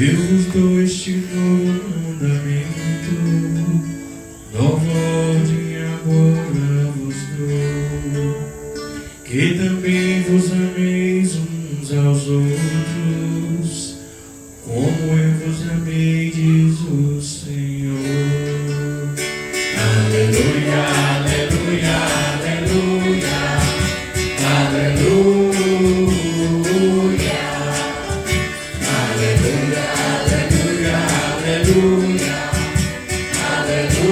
Eu vos dou este novo mandamento, nova ordem agora vos dou, que também vos ameis uns aos outros, como eu vos amei, diz o Senhor. Aleluia, aleluia, aleluia, aleluia, aleluia, aleluia, aleluia, aleluia.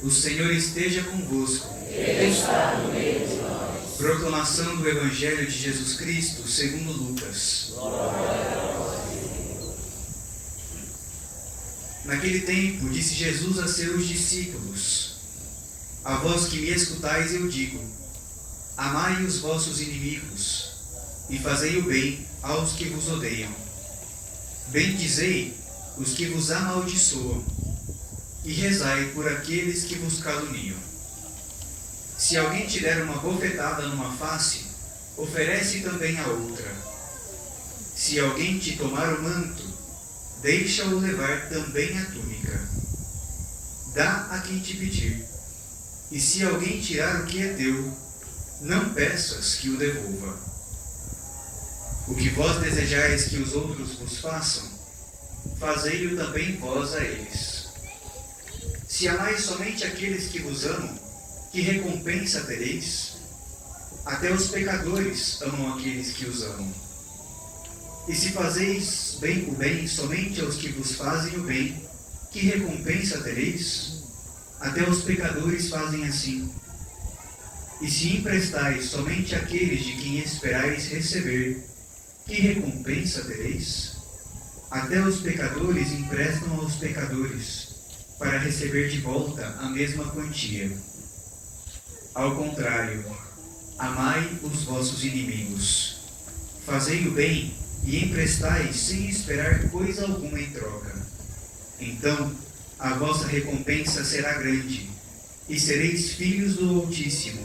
O Senhor esteja convosco. Ele está no meio de nós. Proclamação do Evangelho de Jesus Cristo segundo Lucas. Naquele tempo, disse Jesus a seus discípulos: A vós que me escutais eu digo, amai os vossos inimigos, e fazei o bem aos que vos odeiam. Bendizei os que vos amaldiçoam, e rezai por aqueles que vos caluniam. Se alguém te der uma bofetada numa face, oferece também a outra. Se alguém te tomar o manto, deixa-o levar também a túnica. Dá a quem te pedir. E se alguém tirar o que é teu, não peças que o devolva. O que vós desejais que os outros vos façam, fazei-o também vós a eles. Se amais somente aqueles que vos amam, que recompensa tereis? Até os pecadores amam aqueles que os amam. E se fazeis o bem somente aos que vos fazem o bem, que recompensa tereis? Até os pecadores fazem assim. E se emprestais somente àqueles de quem esperais receber, que recompensa tereis? Até os pecadores emprestam aos pecadores, para receber de volta a mesma quantia. Ao contrário, amai os vossos inimigos. Fazei o bem e emprestai sem esperar coisa alguma em troca. Então, a vossa recompensa será grande, e sereis filhos do Altíssimo,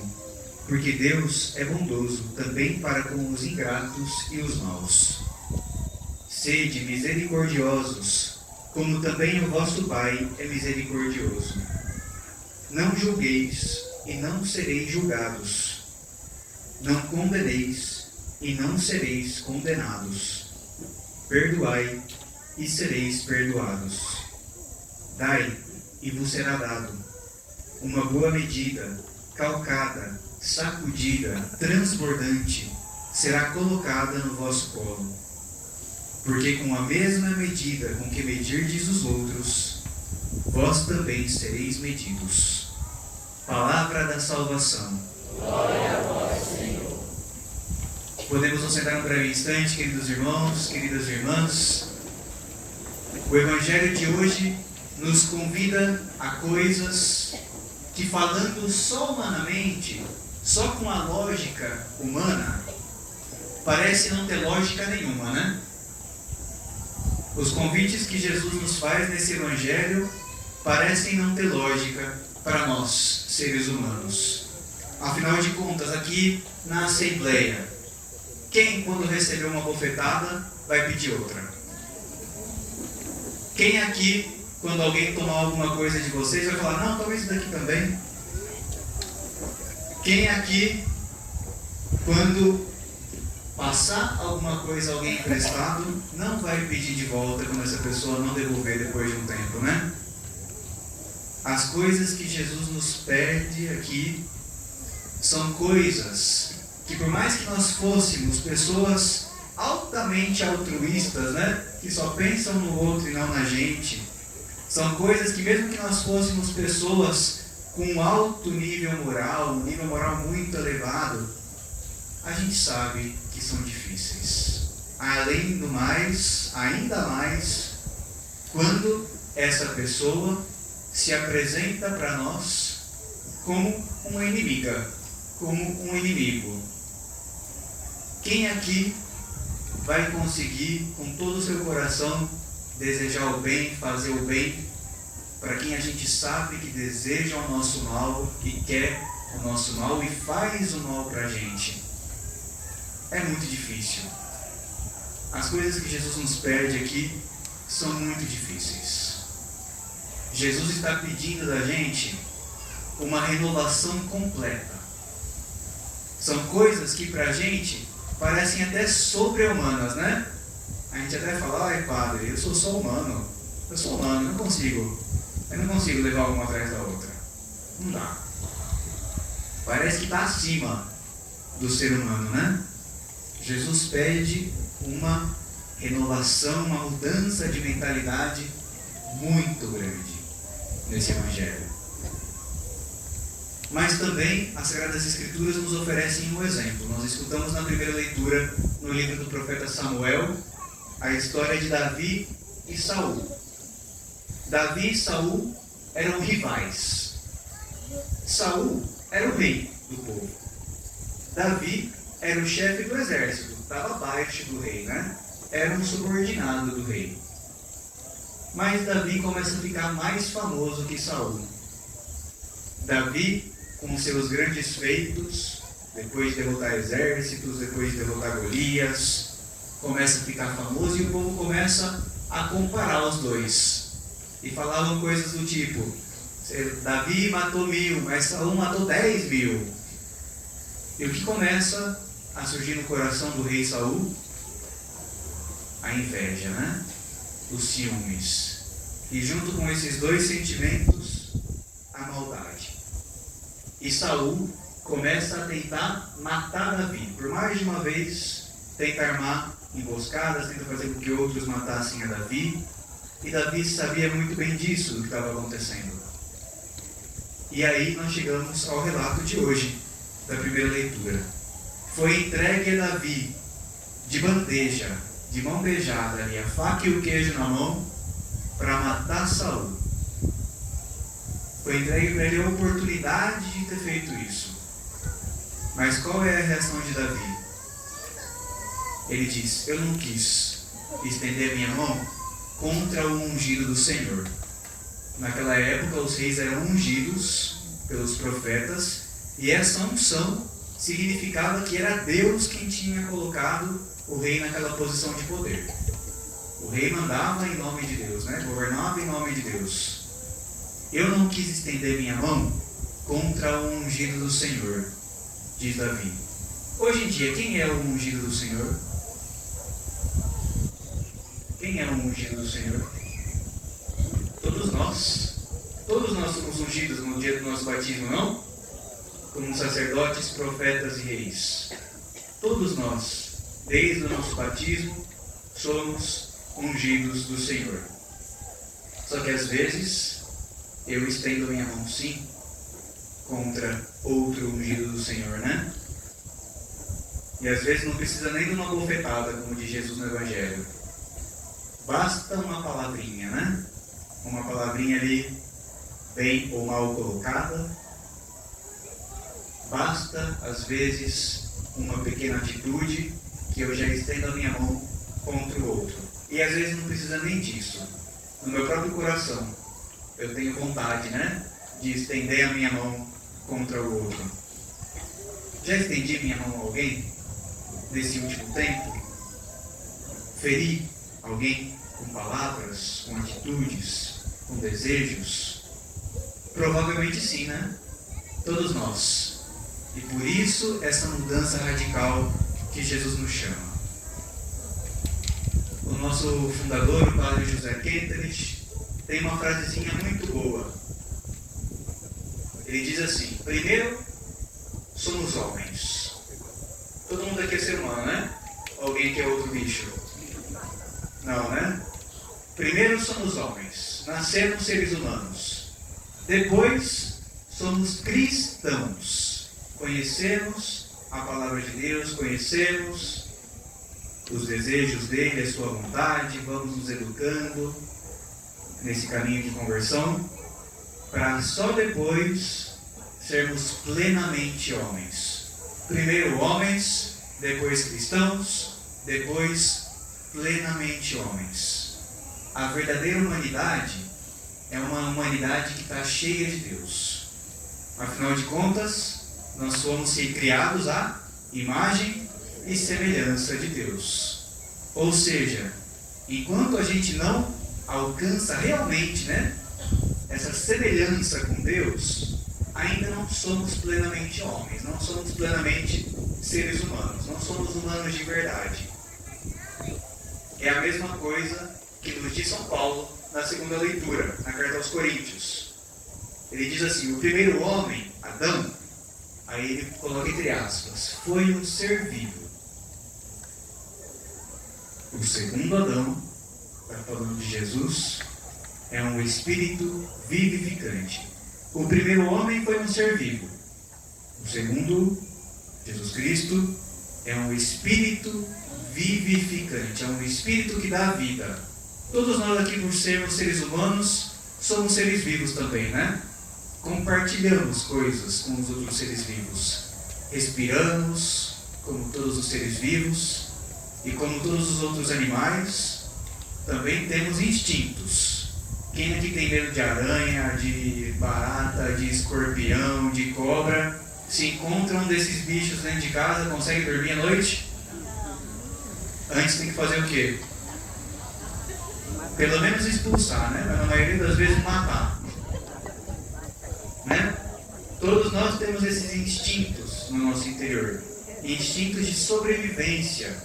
porque Deus é bondoso também para com os ingratos e os maus. Sede misericordiosos, como também o vosso Pai é misericordioso. Não julgueis, e não sereis julgados. Não condeneis, e não sereis condenados. Perdoai, e sereis perdoados. Dai, e vos será dado. Uma boa medida, calcada, sacudida, transbordante, será colocada no vosso colo. Porque com a mesma medida com que medirdes os outros, vós também sereis medidos. Palavra da salvação. Glória a vós, Senhor. Podemos nos sentar um breve instante, queridos irmãos, queridas irmãs. O Evangelho de hoje nos convida a coisas que, falando só humanamente, só com a lógica humana, parece não ter lógica nenhuma, né? Os convites que Jesus nos faz nesse Evangelho parecem não ter lógica para nós, seres humanos. Afinal de contas, aqui na Assembleia, quem, quando receber uma bofetada, vai pedir outra? Quem aqui, quando alguém tomar alguma coisa de vocês, vai falar, não, toma isso daqui também? Quem aqui, quando passar alguma coisa a alguém emprestado, não vai pedir de volta quando essa pessoa não devolver depois de um tempo, né? As coisas que Jesus nos pede aqui são coisas que, por mais que nós fôssemos pessoas altamente altruístas, né? Que só pensam no outro e não na gente, são coisas que, mesmo que nós fôssemos pessoas com um alto nível moral, um nível moral muito elevado, a gente sabe que são difíceis. Além do mais, ainda mais, quando essa pessoa se apresenta para nós como uma inimiga, como um inimigo. Quem aqui vai conseguir, com todo o seu coração, desejar o bem, fazer o bem, para quem a gente sabe que deseja o nosso mal e quer o nosso mal e faz o mal para a gente? é muito difícil. As coisas que Jesus nos pede aqui são muito difíceis. Jesus está pedindo da gente uma renovação completa. São coisas que pra gente parecem até sobre-humanas, né? A gente até fala, ai padre, eu sou só humano. Eu sou humano, eu não consigo levar uma atrás da outra. Não dá. Parece que está acima do ser humano, né? Jesus pede uma renovação, uma mudança de mentalidade muito grande nesse Evangelho. Mas também as Sagradas Escrituras nos oferecem um exemplo. Nós escutamos na primeira leitura, no livro do profeta Samuel, a história de Davi e Saul. Davi e Saul eram rivais. Saul era o rei do povo. Davi era o chefe do exército, estava abaixo do rei, né? Era um subordinado do rei. Mas Davi começa a ficar mais famoso que Saul. Davi, com seus grandes feitos, depois de derrotar exércitos, depois de derrotar Golias, começa a ficar famoso e o povo começa a comparar os dois. E falavam coisas do tipo, Davi matou 1000, mas Saul matou 10.000. E o que começa a surgir no coração do rei Saul? A inveja, né? Os ciúmes. E junto com esses dois sentimentos, a maldade. E Saul começa a tentar matar Davi. Por mais de uma vez, tenta armar emboscadas, tenta fazer com que outros matassem a Davi. E Davi sabia muito bem disso, do que estava acontecendo. E aí nós chegamos ao relato de hoje, da primeira leitura. Foi entregue a Davi, de bandeja, de mão beijada ali, a faca e o queijo na mão, para matar Saul. Foi entregue para ele a oportunidade de ter feito isso. Mas qual é a reação de Davi? Ele diz, eu não quis estender a minha mão contra o ungido do Senhor. Naquela época os reis eram ungidos pelos profetas e essa unção significava que era Deus quem tinha colocado o rei naquela posição de poder. O rei mandava em nome de Deus, né? Governava em nome de Deus. Eu não quis estender minha mão contra o ungido do Senhor, diz Davi. Hoje em dia, quem é o ungido do Senhor? Quem é o ungido do Senhor? Todos nós. Todos nós somos ungidos no dia do nosso batismo, não? Como sacerdotes, profetas e reis. Todos nós, desde o nosso batismo, somos ungidos do Senhor. Só que às vezes, eu estendo minha mão sim, contra outro ungido do Senhor, né? E às vezes não precisa nem de uma bofetada, como diz Jesus no Evangelho. Basta uma palavrinha, né? Uma palavrinha ali, bem ou mal colocada. Basta, às vezes, uma pequena atitude que eu já estendo a minha mão contra o outro. E às vezes não precisa nem disso. No meu próprio coração, eu tenho vontade, né? De estender a minha mão contra o outro. Já estendi minha mão a alguém nesse último tempo? Feri alguém com palavras, com atitudes, com desejos? Provavelmente sim, né? Todos nós. E por isso essa mudança radical que Jesus nos chama. O nosso fundador, o padre José Kentenich, tem uma frasezinha muito boa. Ele diz assim, primeiro, somos homens. Todo mundo aqui é ser humano, né? Alguém que é outro bicho? Não, né? Primeiro somos homens, nascemos seres humanos. Depois somos cristãos. Conhecemos a palavra de Deus, conhecemos os desejos dele, a sua vontade, vamos nos educando nesse caminho de conversão, para só depois sermos plenamente homens. Primeiro homens, depois cristãos, depois plenamente homens. A verdadeira humanidade é uma humanidade que está cheia de Deus. Afinal de contas, nós fomos criados à imagem e semelhança de Deus. Ou seja, enquanto a gente não alcança realmente, essa semelhança com Deus, ainda não somos plenamente homens, não somos plenamente seres humanos, não somos humanos de verdade. É a mesma coisa que nos diz São Paulo na segunda leitura, na carta aos Coríntios. Ele diz assim: o primeiro homem, Adão, aí ele coloca entre aspas, foi um ser vivo. O segundo Adão, está falando de Jesus, é um espírito vivificante. O primeiro homem foi um ser vivo. O segundo, Jesus Cristo, é um espírito vivificante, é um espírito que dá vida. Todos nós aqui, por sermos seres humanos, somos seres vivos também, Compartilhamos coisas com os outros seres vivos. Respiramos, como todos os seres vivos, e como todos os outros animais, também temos instintos. Quem aqui tem medo de aranha, de barata, de escorpião, de cobra, se encontra um desses bichos dentro de casa, consegue dormir à noite? Antes tem que fazer o quê? Pelo menos expulsar, mas na maioria das vezes matar. Todos nós temos esses instintos no nosso interior. Instintos de sobrevivência.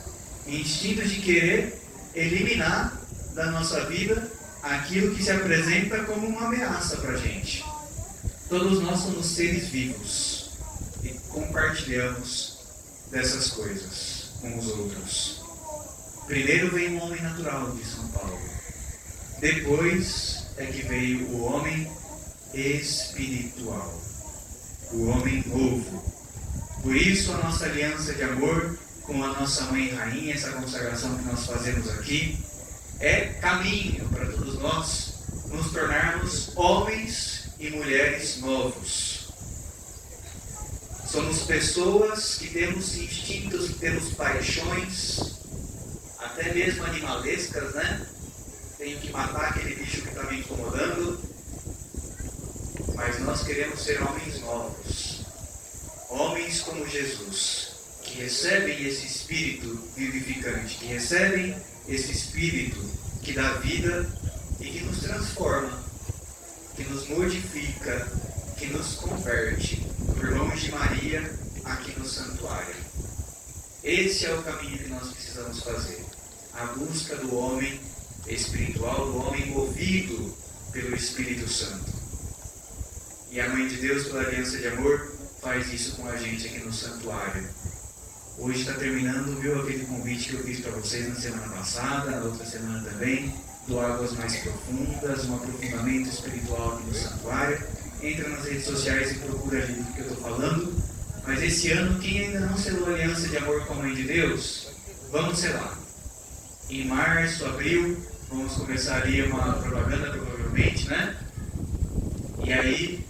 Instintos de querer eliminar da nossa vida aquilo que se apresenta como uma ameaça para a gente. Todos nós somos seres vivos e compartilhamos dessas coisas com os outros. Primeiro veio o homem natural, de São Paulo. Depois é que veio o homem espiritual, o homem novo. Por isso a nossa aliança de amor com a nossa Mãe Rainha, essa consagração que nós fazemos aqui, é caminho para todos nós nos tornarmos homens e mulheres novos. Somos pessoas que temos instintos, que temos paixões, até mesmo animalescas, Tenho que matar aquele bicho que está me incomodando. Mas nós queremos ser homens novos. Homens como Jesus, que recebem esse espírito vivificante, que recebem esse espírito que dá vida e que nos transforma, que nos modifica, que nos converte, por mãos de Maria, aqui no santuário. Esse é o caminho que nós precisamos fazer. A busca do homem espiritual, do homem movido pelo Espírito Santo. E a Mãe de Deus, pela aliança de amor, faz isso com a gente aqui no santuário. Hoje está terminando, aquele convite que eu fiz para vocês na semana passada, na outra semana também, do Águas Mais Profundas, um aprofundamento espiritual aqui no santuário. Entra nas redes sociais e procura a gente do que eu estou falando. Mas esse ano, quem ainda não selou a aliança de amor com a Mãe de Deus, vamos selar. Em março, abril, vamos começar ali uma propaganda, provavelmente, E aí,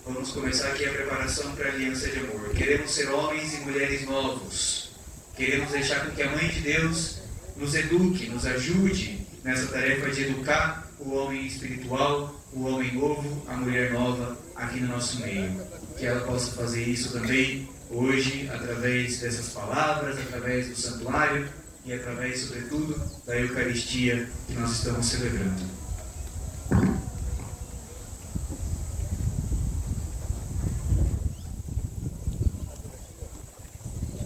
vamos começar aqui a preparação para a aliança de amor. Queremos ser homens e mulheres novos. Queremos deixar com que a Mãe de Deus nos eduque, nos ajude nessa tarefa de educar o homem espiritual, o homem novo, a mulher nova aqui no nosso meio. Que ela possa fazer isso também hoje, através dessas palavras, através do santuário e através, sobretudo, da Eucaristia que nós estamos celebrando.